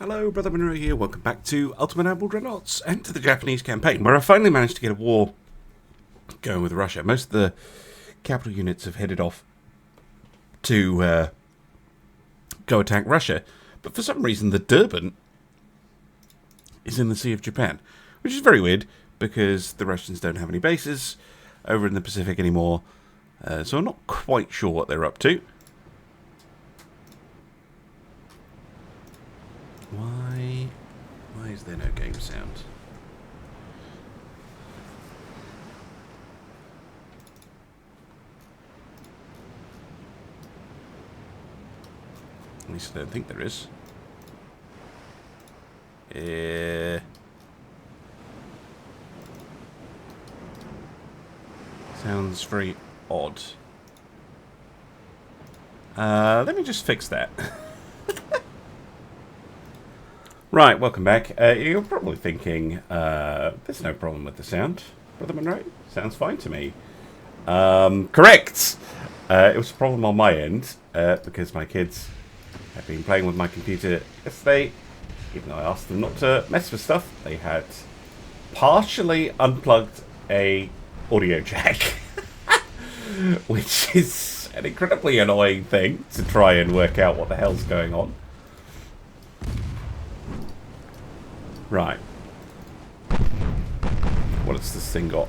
Hello, Brother Monroe here. Welcome back to Ultimate Admiral Dreadnoughts and to the Japanese campaign, where I finally managed to get a war going with Russia. Most of the capital units have headed off to go attack Russia, but for some reason the Durban is in the Sea of Japan, which is very weird because the Russians don't have any bases over in the Pacific anymore, so I'm not quite sure what they're up to. Why is there no game sound? At least I don't think there is. Sounds very odd. Let me just fix that. Right, welcome back. You're probably thinking, there's no problem with the sound, Brother Monroe. Sounds fine to me. Correct! It was a problem on my end, because my kids have been playing with my computer yesterday. Even though I asked them not to mess with stuff, they had partially unplugged a audio jack. Which is an incredibly annoying thing to try and work out what the hell's going on. Right. What has this thing got?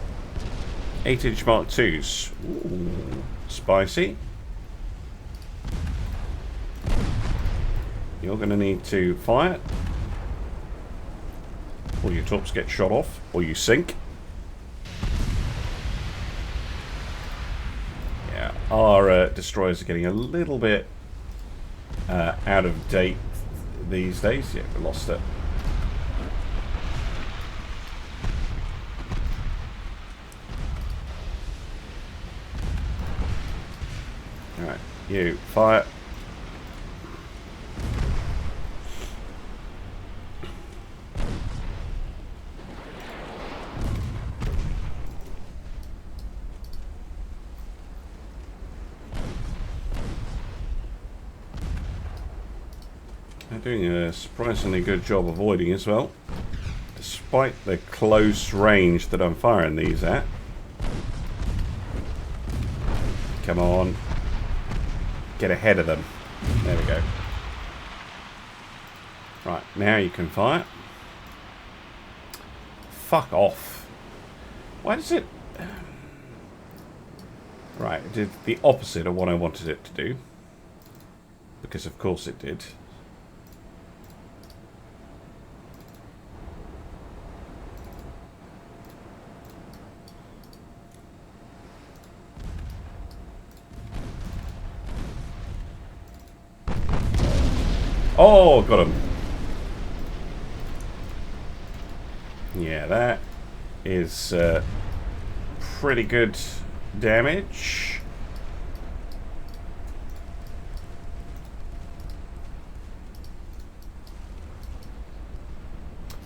8-inch Mark IIs. Ooh, spicy. You're going to need to fire, or your tops get shot off, or you sink. Yeah, our destroyers are getting a little bit out of date these days. Yeah, we lost it. Alright, you fire. They're doing a surprisingly good job avoiding as well, despite the close range that I'm firing these at. Come on. Get ahead of them. There we go. Right, now you can fire. Fuck off. Why does it... Right, it did the opposite of what I wanted it to do. Because of course it did. Oh, got him. Yeah, that is pretty good damage.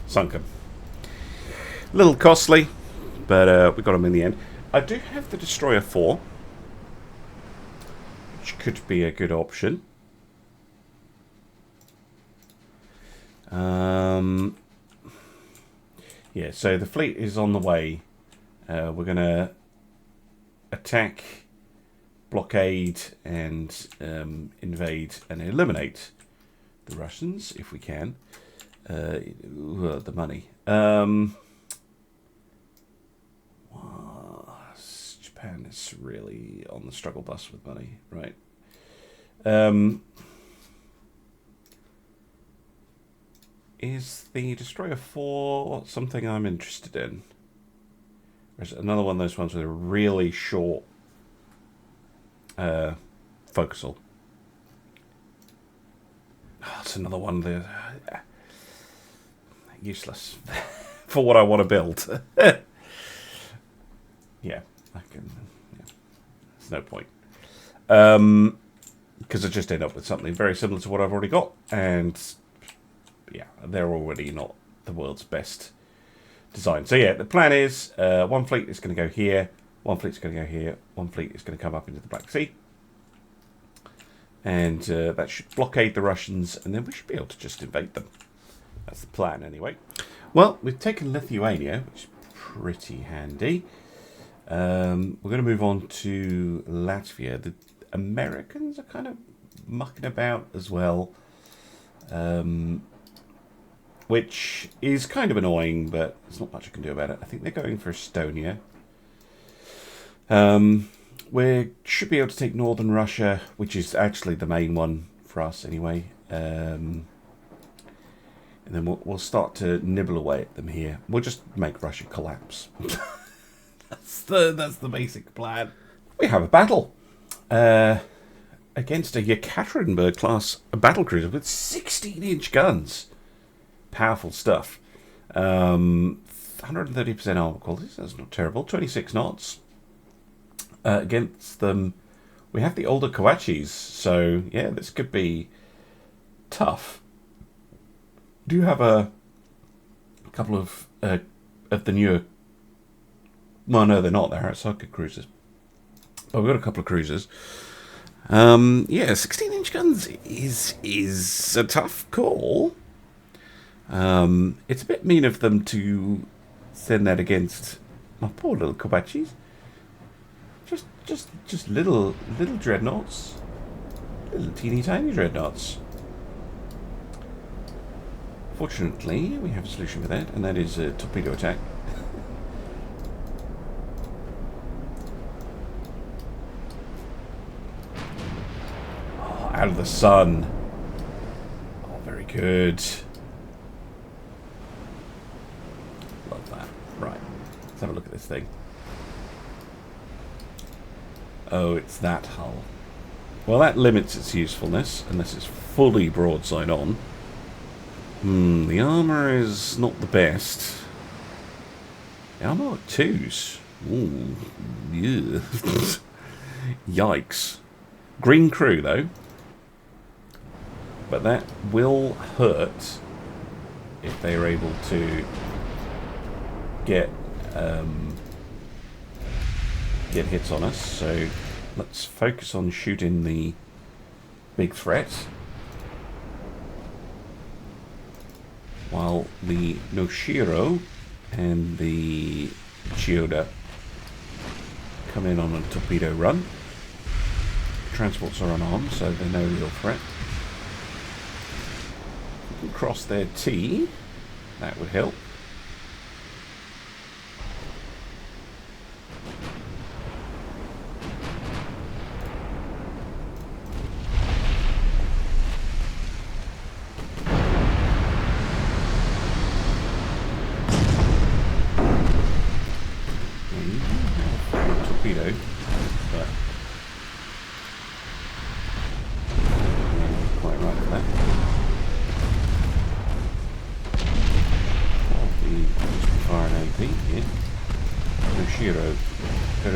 Sunk him. A little costly, but we got him in the end. I do have the Destroyer 4, which could be a good option. Yeah, so the fleet is on the way. We're going to attack, blockade, and invade and eliminate the Russians, if we can. The money. Japan is really on the struggle bus with money, right? Is the Destroyer 4 something I'm interested in? Or is it another one of those ones with a really short focusal? Oh, it's another one that useless for what I want to build. Yeah, I can. Yeah. There's no point. Because I just end up with something very similar to what I've already got, and yeah, they're already not the world's best design. So yeah, the plan is one fleet is going to go here, one fleet's going to go here, one fleet is going to come up into the Black Sea. And that should blockade the Russians, and then we should be able to just invade them. That's the plan, anyway. Well, we've taken Lithuania, which is pretty handy. We're going to move on to Latvia. The Americans are kind of mucking about as well, which is kind of annoying, but there's not much I can do about it. I think they're going for Szidonya. We should be able to take northern Russia, which is actually the main one for us anyway. And then we'll start to nibble away at them here. We'll just make Russia collapse. That's the basic plan. We have a battle against a Yekaterinburg class battlecruiser with 16-inch guns. Powerful stuff. 130% armor quality. So that's not terrible. 26 knots. Against them, we have the older Kawachis. So yeah, this could be tough. Do have a couple of the newer. Well, no, they're not. They're Artsaka cruisers. But we've got a couple of cruisers. Yeah, 16-inch guns is a tough call. It's a bit mean of them to send that against my poor little Kawachis. Just little dreadnoughts, little teeny tiny dreadnoughts. Fortunately, we have a solution for that, and that is a torpedo attack. Oh, out of the sun. Oh, very good. Love that. Right, let's have a look at this thing. Oh, it's that hull. Well, that limits its usefulness, unless it's fully broadside on. The armour is not the best. The armour at 2s. Ooh, yeah. Yikes. Green crew, though. But that will hurt if they are able to get hits on us. So let's focus on shooting the big threat, while the Noshiro and the Chiyoda come in on a torpedo run. Transports are unarmed, so they're no real threat. We can cross their T. That would help.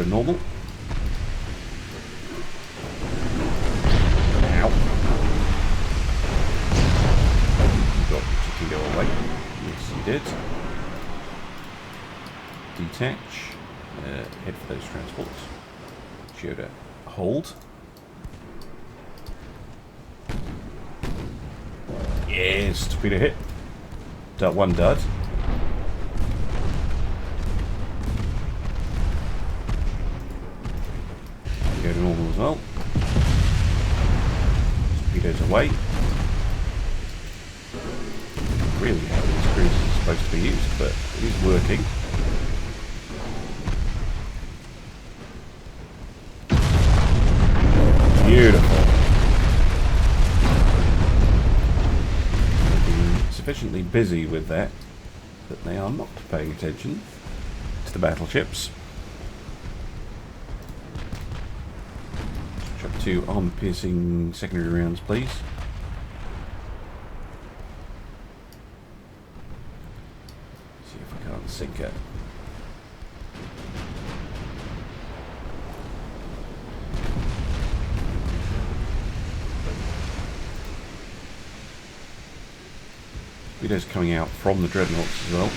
Normal. Ow. Got to go away. Yes, you did. Detach. Head for those transports. Shoulder. Hold. Yes, torpedo hit. One dud. Go to normal as well. Torpedoes away. Really how these cruisers are supposed to be used, but it is working. Beautiful. They've been sufficiently busy with that they are not paying attention to the battleships. To armor-piercing secondary rounds, please. See if I can't sink it. Videos coming out from the dreadnoughts as well.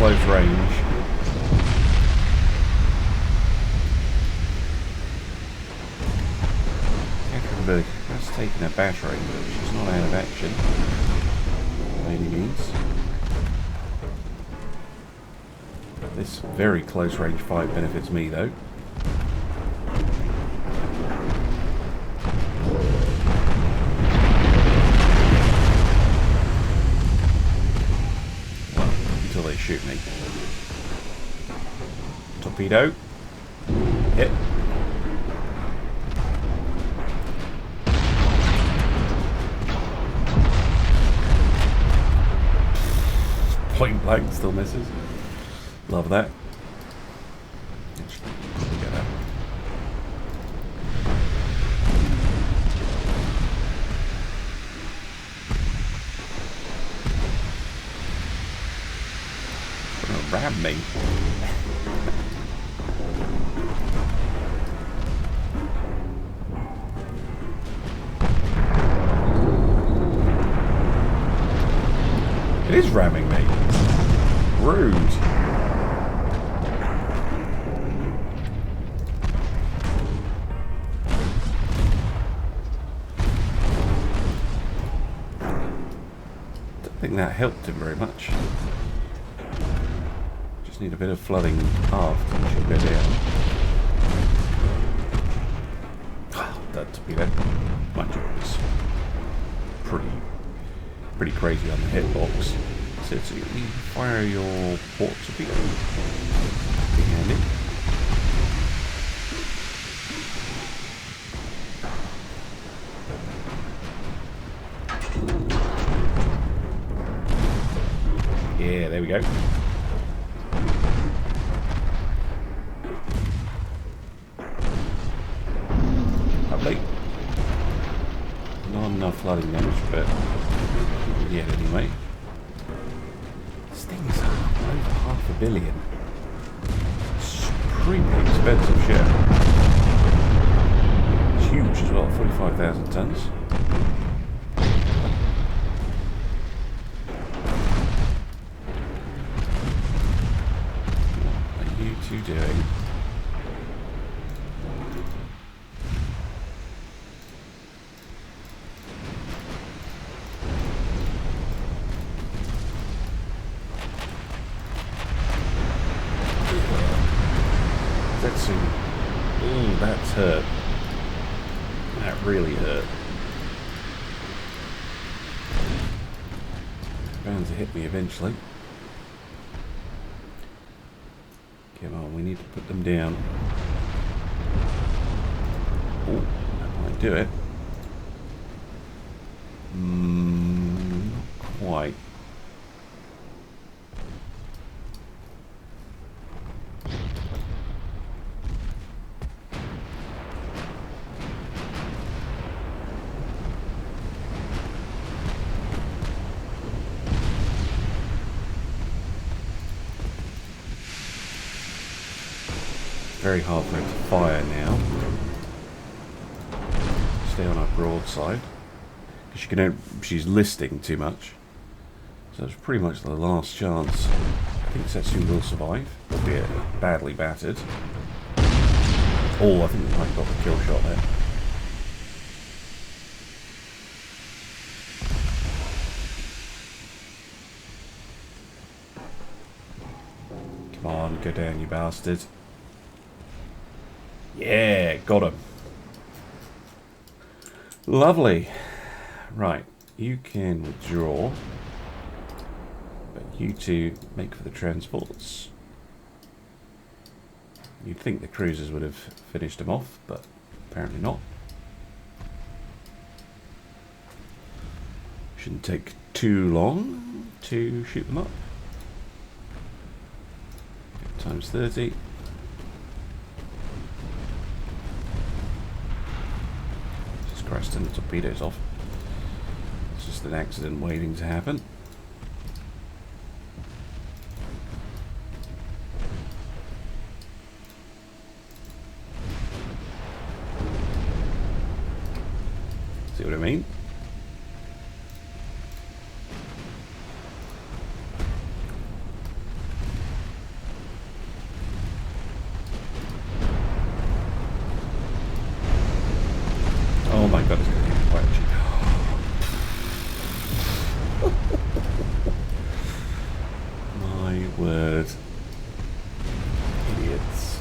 close range. Catherine has taken a battering, but she's not out of action by any means. This very close range fight benefits me though. Well, until they shoot me. Torpedo. Hit. Point blank, still misses. Love that. Probably get that. Gonna ram me. It is ramming me. Rude. Don't think that helped him very much. Just need a bit of flooding aft and she'll go down. That torpedo. Mind you, it's pretty crazy on the hitbox. So you fire your port torpedo. Be handy. Yeah, there we go. Lovely. Not enough flooding damage, but yeah, anyway. This thing is over $500 million. Extremely expensive ship. It's huge as well, 45,000 tons. What are you two doing? Ooh, that's hurt. That really hurt. Bound to hit me eventually. Come on, we need to put them down. Oh, that might do it. Not quite. Very hard for him to fire now. Stay on our broadside. Because she's listing too much. So it's pretty much the last chance. I think Setsu will survive, albeit badly battered. Oh, I think we might have got the kill shot there. Come on, go down, you bastard. Yeah, got him. Lovely. Right, you can withdraw. But you two make for the transports. You'd think the cruisers would have finished them off, but apparently not. Shouldn't take too long to shoot them up. Times 30. And the torpedoes off. It's just an accident waiting to happen. See what I mean? word. Idiots.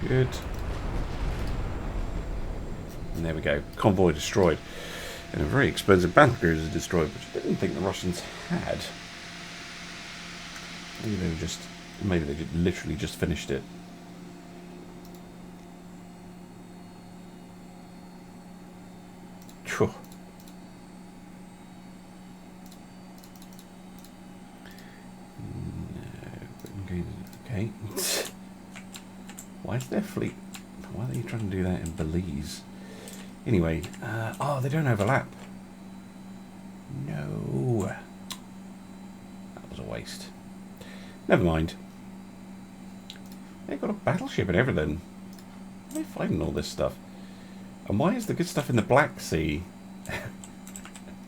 Good. And there we go. Convoy destroyed. And a very expensive battle cruiser destroyed, which I didn't think the Russians had. Maybe they were just... Maybe they literally just finished it. Phew. No. Okay. Why is their fleet? Why are they trying to do that in Belize? Anyway, oh, they don't overlap. No. That was a waste. Never mind. They've got a battleship and everything. Why are they fighting all this stuff? And why is the good stuff in the Black Sea?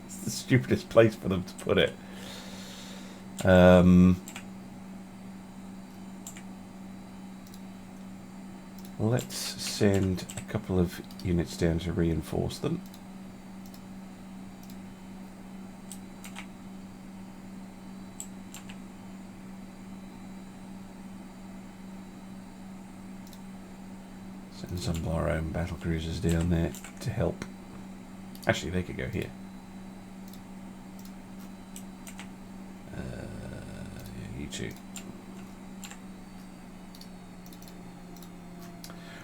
It's the stupidest place for them to put it. Let's send a couple of units down to reinforce them. Send some of our own battle cruisers down there to help. Actually, they could go here. Yeah, you two.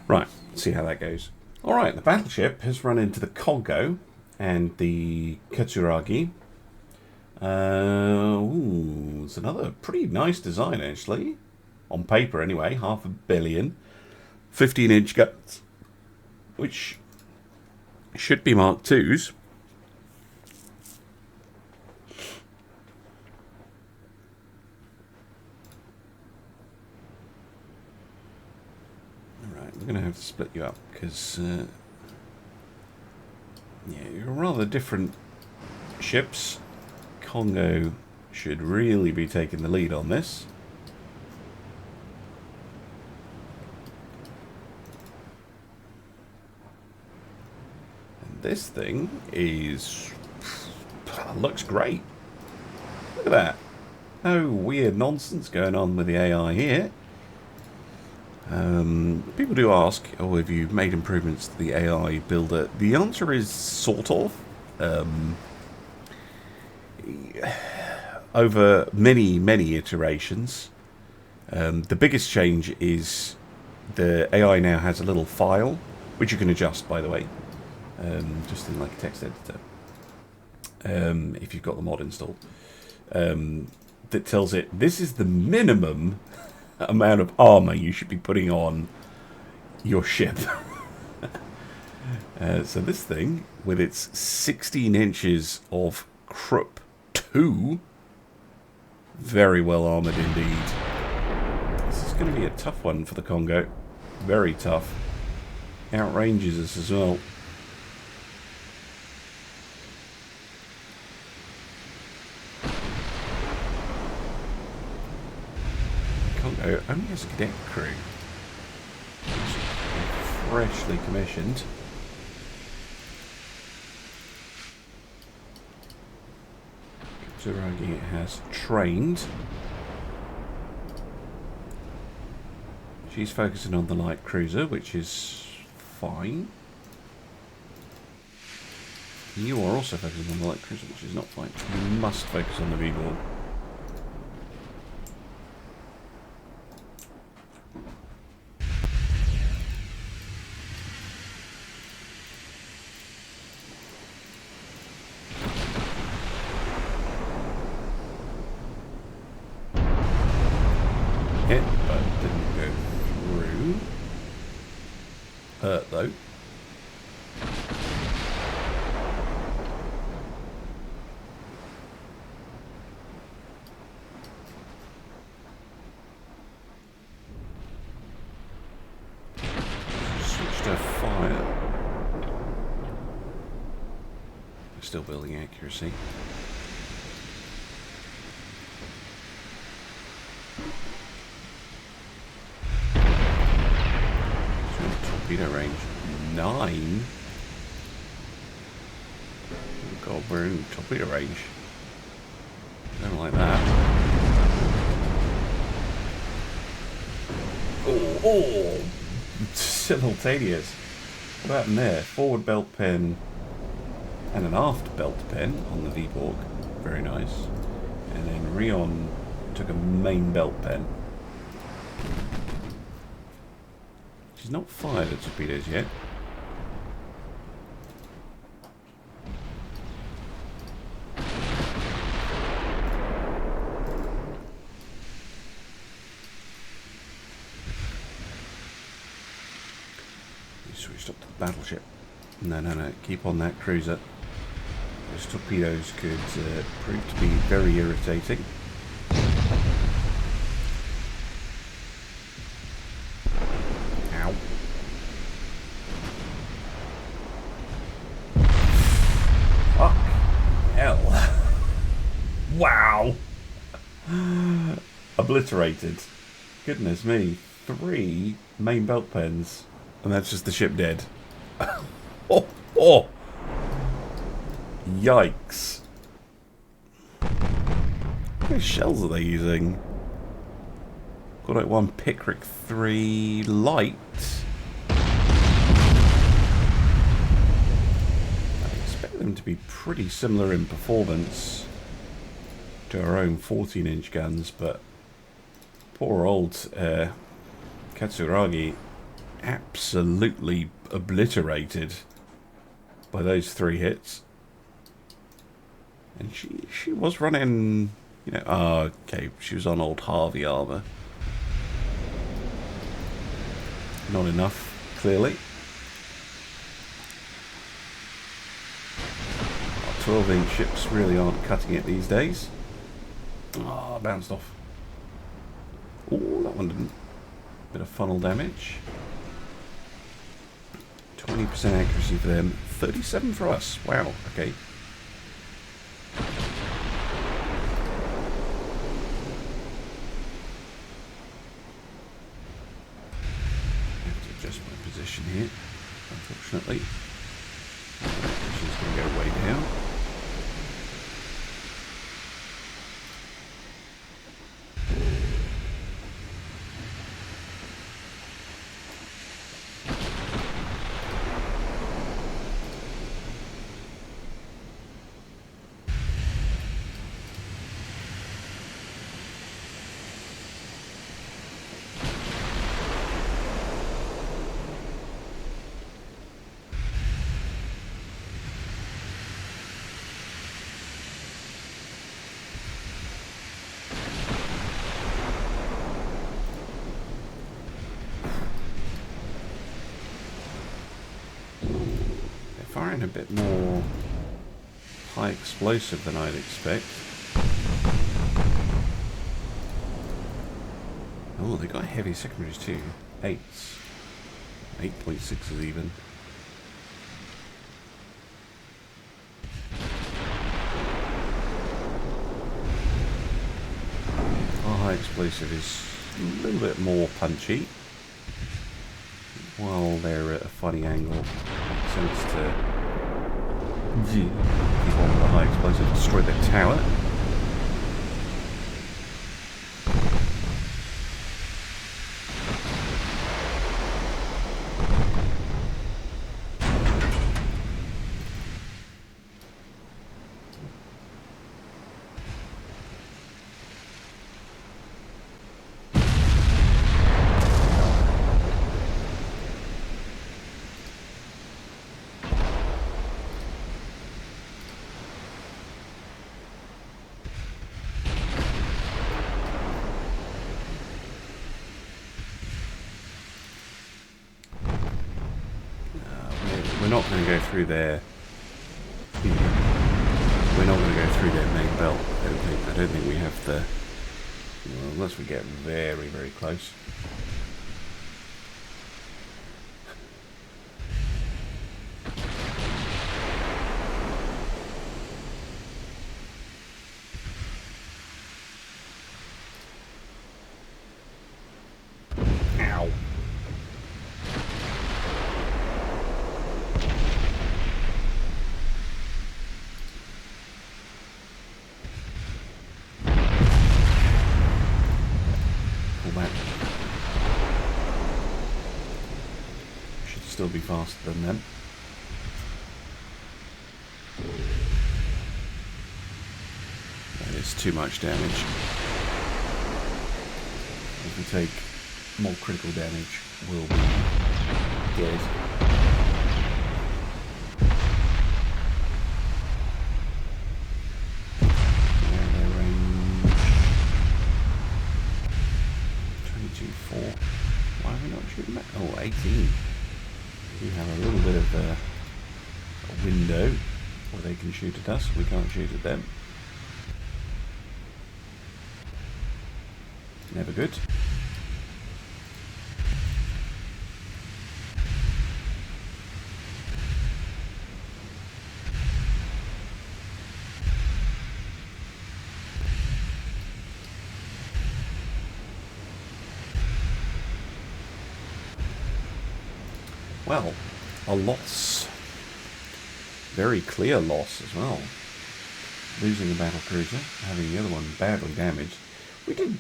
Right, let's see how that goes. Alright, the battleship has run into the Congo and the Katsuragi. It's another pretty nice design, actually. On paper, anyway. 500 million. 15-inch guns. Which should be Mark IIs. We're going to have to split you up because yeah, you're rather different ships. Congo should really be taking the lead on this. And this thing is looks great. Look at that. No weird nonsense going on with the AI here. People do ask, oh, have you made improvements to the AI builder? The answer is sort of. Over many iterations. The biggest change is the AI now has a little file, which you can adjust, by the way, just in like a text editor, if you've got the mod installed, that tells it this is the minimum amount of armor you should be putting on your ship. So this thing, with its 16 inches of Krupp 2, very well armoured indeed. This is going to be a tough one for the Congo. Very tough. Outranges us as well. Congo only has a cadet crew. Freshly commissioned. Captian has trained. She's focusing on the light cruiser, which is fine. You are also focusing on the light cruiser, which is not fine. You must focus on the V-ball. still building accuracy. Torpedo range 9. Oh god, we're in torpedo range. I don't like that. Oh! Simultaneous. What happened there? Forward belt pin and an aft belt pin on the Bjorg. Very nice. And then Rion took a main belt pin. She's not fired at torpedoes yet. Switched up to the battleship. No. Keep on that cruiser. Those torpedoes could prove to be very irritating. Ow. Fuck. Hell. Wow. Obliterated. Goodness me. 3 main belt pens. And that's just the ship dead. Oh! Yikes. How many shells are they using? Got like 1 Pickrick 3 light. I expect them to be pretty similar in performance to our own 14-inch guns, but poor old Katsuragi absolutely obliterated by those 3 hits. And she was running, you know, okay, she was on old Harvey armor. Not enough, clearly. 12-inch ships really aren't cutting it these days. Oh, bounced off. Oh, that one didn't. Bit of funnel damage. 20% accuracy for them, 37 for us. Wow, okay. I have to adjust my position here, unfortunately. She's going to go way down. Firing a bit more high explosive than I'd expect. Oh, they got heavy secondaries too. 8s. 8.6s even. Our high explosive is a little bit more punchy. While they're at a funny angle, makes sense to keep on with the high explosive, destroy their tower. We're not going to go through their. We're not going to go through their main belt. I don't think we have the. Well, unless we get very, very close. be faster than them. That is too much damage. If we take more critical damage, we'll be dead. Why are we not shooting that? Oh, 18. We have a little bit of a window where they can shoot at us. We can't shoot at them. Never good. Well, a loss. Very clear loss as well. Losing the battle cruiser, having the other one badly damaged. We did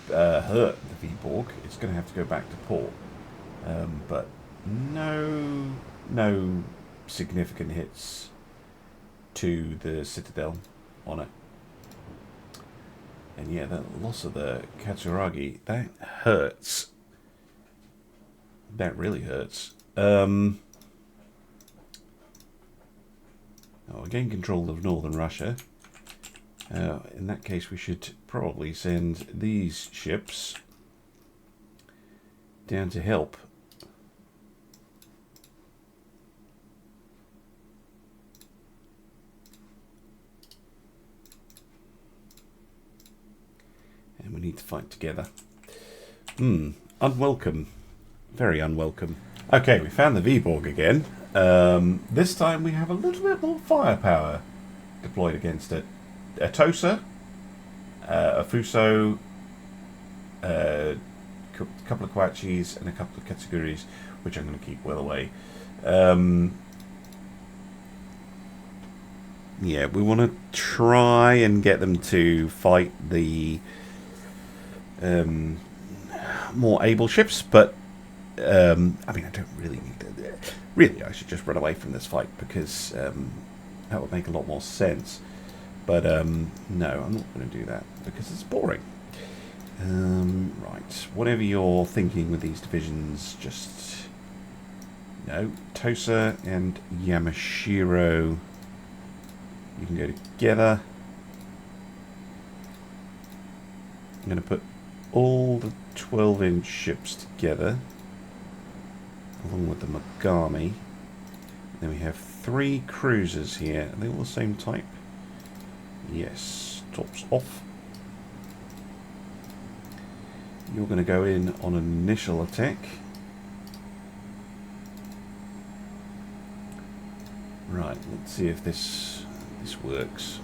hurt the V-Bjorg. It's going to have to go back to port. But no significant hits to the Citadel on it. And yeah, the loss of the Katsuragi, that hurts. That really hurts. Oh, we gain control of northern Russia. In that case, we should probably send these ships down to help. And we need to fight together. Unwelcome. Very unwelcome. Okay, we found the V-Bjorg again. This time we have a little bit more firepower deployed against it. A Tosa, a Fuso, a couple of Quachis, and a couple of Katsuguris, which I'm going to keep well away. Yeah, we want to try and get them to fight the more able ships, but I mean, I don't really need to. Really, I should just run away from this fight because that would make a lot more sense. But no, I'm not going to do that because it's boring. Right, whatever you're thinking with these divisions, just no. Tosa and Yamashiro, you can go together. I'm going to put all the 12-inch ships together, along with the Mogami. Then we have 3 cruisers here. Are they all the same type? Yes. Tops off. You're going to go in on an initial attack. Right, let's see if this works.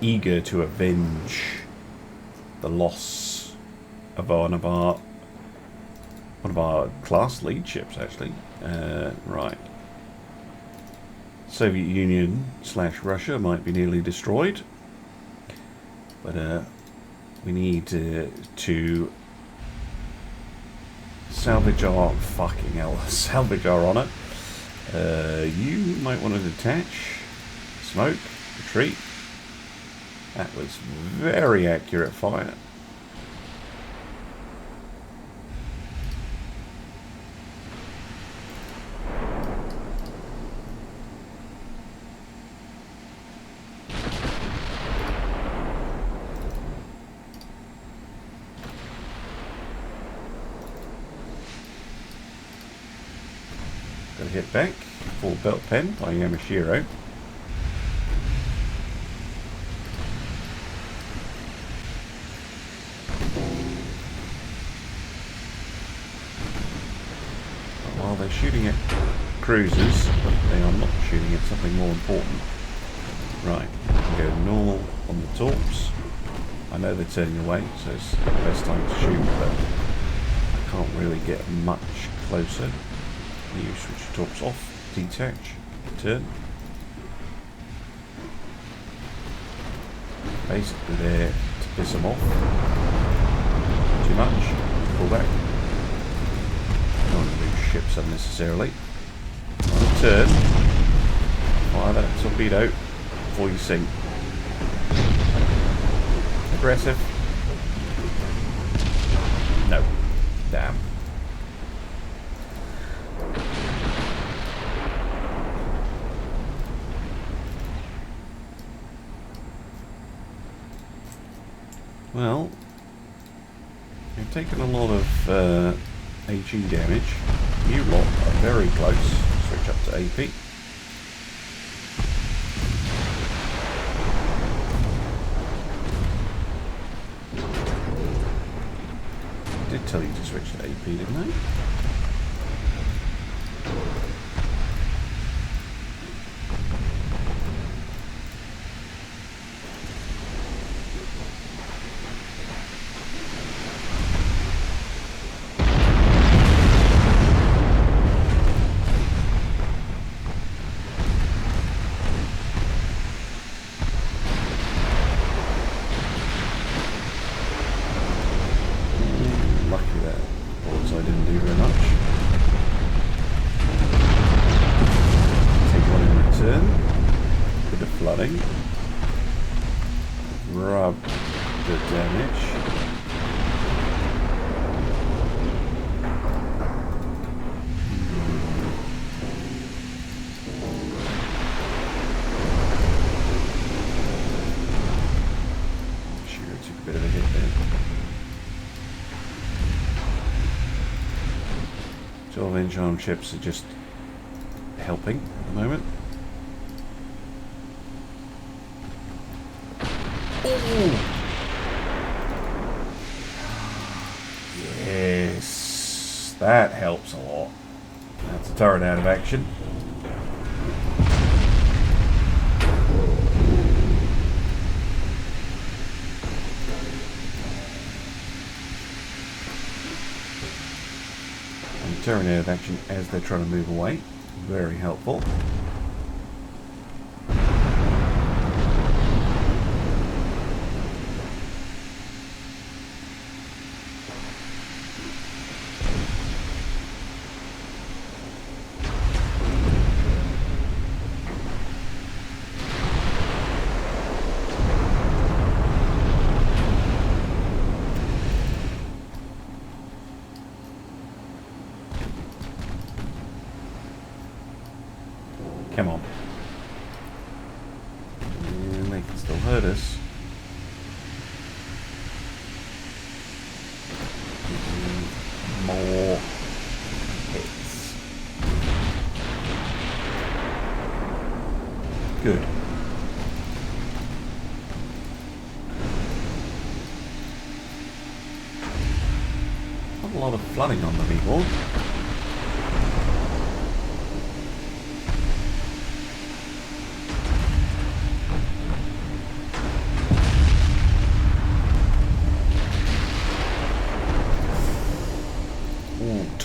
Eager to avenge the loss of one of our class lead ships, actually. Right. Soviet Union / Russia might be nearly destroyed, but we need to salvage our salvage our honour. You might want to detach, smoke, retreat. That was very accurate fire. Gotta hit back. Full belt pen by Yamashiro. While they're shooting at cruisers, they are not shooting at something more important. Right, go normal on the torps. I know they're turning away, so it's the best time to shoot, but I can't really get much closer. You switch your torps off, detach, turn. Basically there to piss them off. Too much, pull back. ships unnecessarily. Turn. Fire that torpedo before you sink. Aggressive. No. Damn. Well, we've taken a lot of HE damage. You lot are very close. Switch up to AP. I did tell you to switch to AP, didn't I? Armed ships are just helping at the moment. Ooh. Yes, that helps a lot. That's a turret out of action. Turn out of action as they're trying to move away. Very helpful. Come on. And they can still hurt us. More hits. Good. Not a lot of flooding on the people.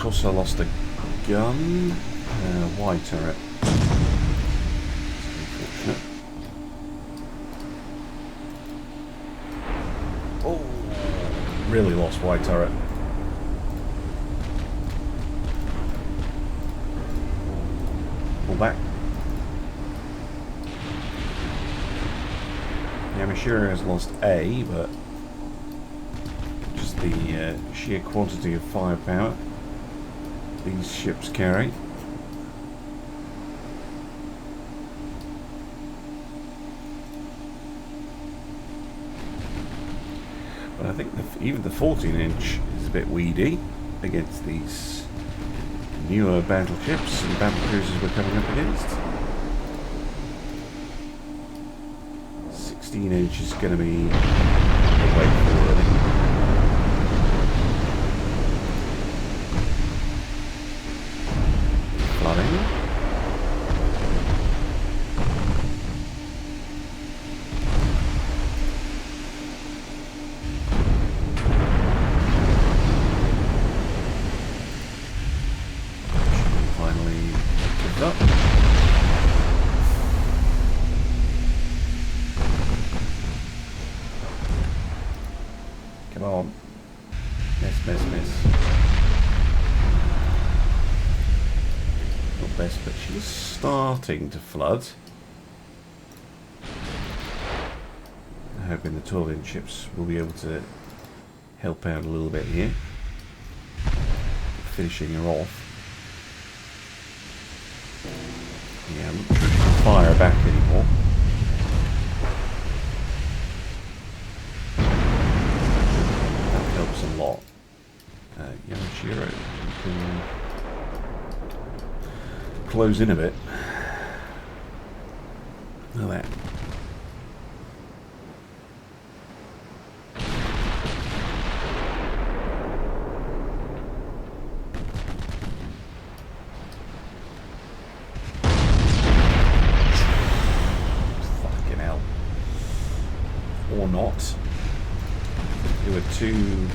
Also lost a gun. Wide turret. Unfortunate. Oh, really lost wide turret. Pull back. Yamashiro has lost A, but just the sheer quantity of firepower these ships carry. But I think even the 14-inch is a bit weedy against these newer battleships and battle cruisers we're coming up against. 16-inch is going to be a way forward, I think. starting to flood. I'm hoping the 12-inch ships will be able to help out a little bit here. Finishing her off. Yeah, I'm not sure she can fire back anymore. That helps a lot. Yamashiro can close in a bit. Look at that. Fucking hell. Or not. You were too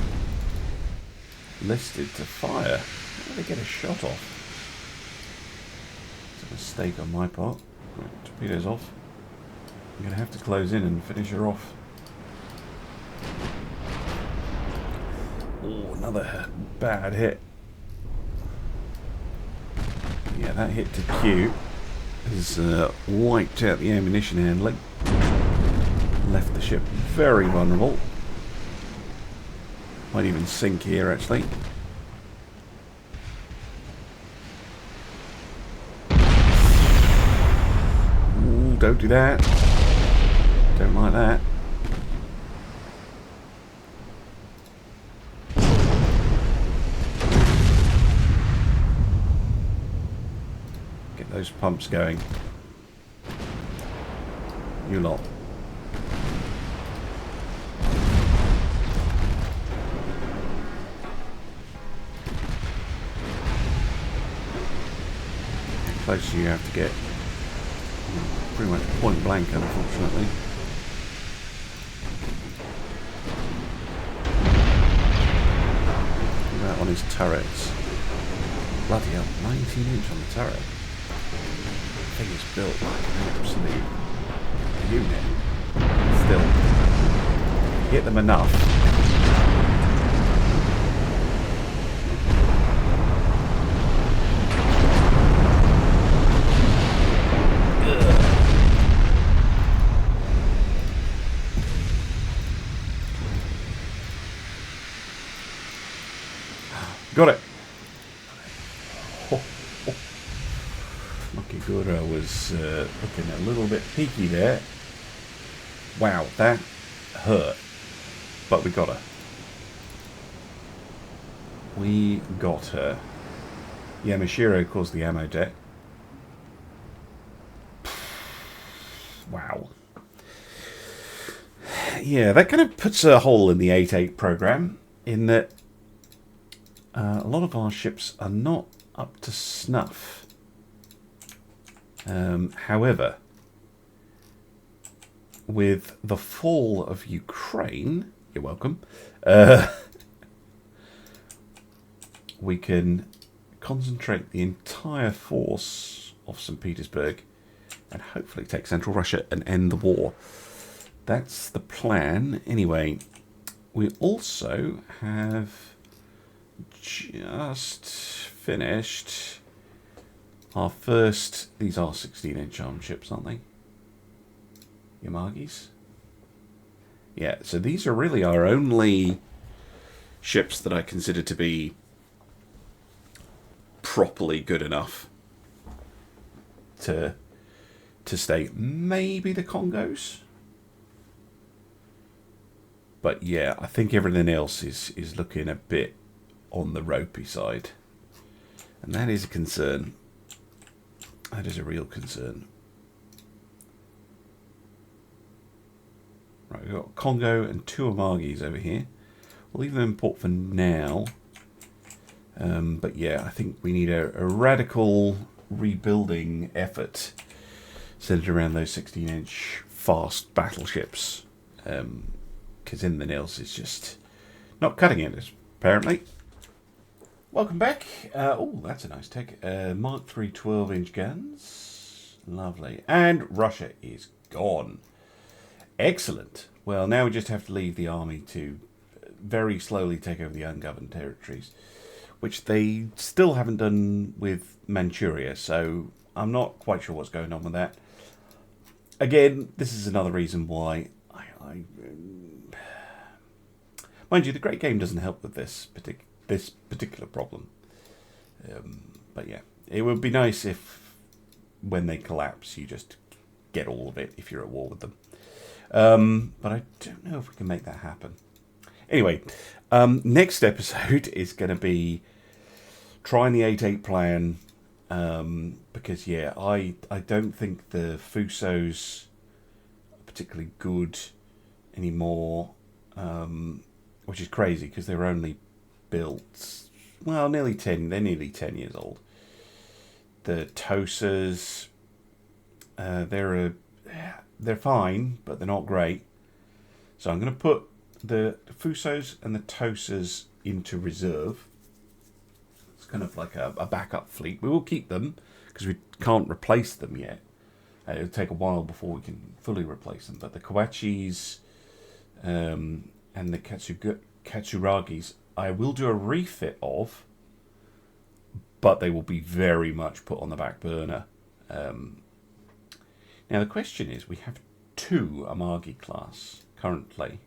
listed to fire. How did they get a shot off? It's a mistake on my part. Right, torpedoes off. I'm going to have to close in and finish her off. Oh, another bad hit. Yeah, that hit to Q has wiped out the ammunition handling. Left the ship very vulnerable. Might even sink here, actually. Ooh, don't do that. Don't like that. Get those pumps going. You lot. Closer you have to get. Pretty much point blank, unfortunately. Look at that on his turrets. Bloody hell, 19-inch on the turret. The thing is built like an absolute unit. Still, hit them enough. Got it. Makigura was looking a little bit peaky there. Wow, that hurt. But we got her. We got her. Yamashiro caused the ammo deck. Wow. Yeah, that kind of puts a hole in the 8-8 program in that a lot of our ships are not up to snuff. However, with the fall of Ukraine, you're welcome, we can concentrate the entire force off St. Petersburg and hopefully take Central Russia and end the war. That's the plan. Anyway, we also have just finished our first. These are 16-inch armed ships, aren't they? Yamagis? Yeah, so these are really our only ships that I consider to be properly good enough to stay. Maybe the Congos? But yeah, I think everything else is looking a bit on the ropey side. And that is a concern. That is a real concern. Right, we've got Congo and 2 Amagis over here. We'll leave them in port for now. But yeah, I think we need a radical rebuilding effort centered around those 16-inch fast battleships. Because in the Nils is just not cutting it, apparently. Welcome back. Oh, that's a nice tech. Mark III 12-inch guns. Lovely. And Russia is gone. Excellent. Well, now we just have to leave the army to very slowly take over the ungoverned territories, which they still haven't done with Manchuria. So I'm not quite sure what's going on with that. Again, this is another reason why I mind you, the Great Game doesn't help with this particular problem. But yeah, it would be nice if, when they collapse, you just get all of it if you're at war with them. But I don't know if we can make that happen. Anyway, next episode is going to be trying the 8-8 plan, because yeah, I don't think the Fusos are particularly good anymore, which is crazy because they were only built, well, they're nearly 10 years old. The Tosas, they're fine, but they're not great. So I'm going to put the Fusos and the Tosas into reserve. It's kind of like a backup fleet. We will keep them because we can't replace them yet. It'll take a while before we can fully replace them. But the Kawachis and the Katsuragis, I will do a refit of, but they will be very much put on the back burner. Now the question is, we have 2 Amagi class currently.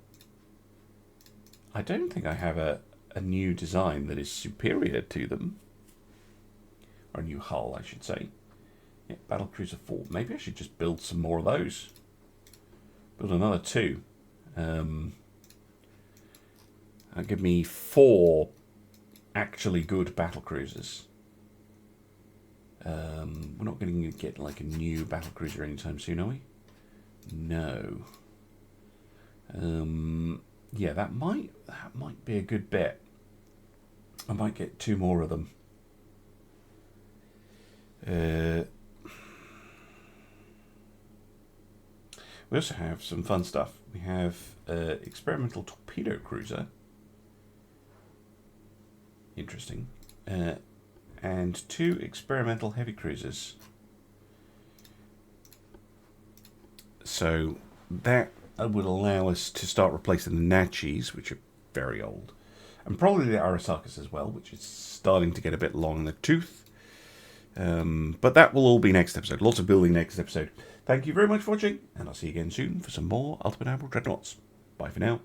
I don't think I have a new design that is superior to them. Or a new hull, I should say. Yeah, Battlecruiser 4. Maybe I should just build some more of those. Build another 2. That'll give me 4 actually good battlecruisers. We're not going to get like a new battlecruiser anytime soon, are we? No. Yeah, that might be a good bet. I might get 2 more of them. We also have some fun stuff. We have experimental torpedo cruiser. Interesting. And 2 experimental heavy cruisers. So that would allow us to start replacing the Nachis, which are very old, and probably the Arasakas as well, which is starting to get a bit long in the tooth. But that will all be next episode. Lots of building next episode. Thank you very much for watching, and I'll see you again soon for some more Ultimate Admiral Dreadnoughts. Bye for now.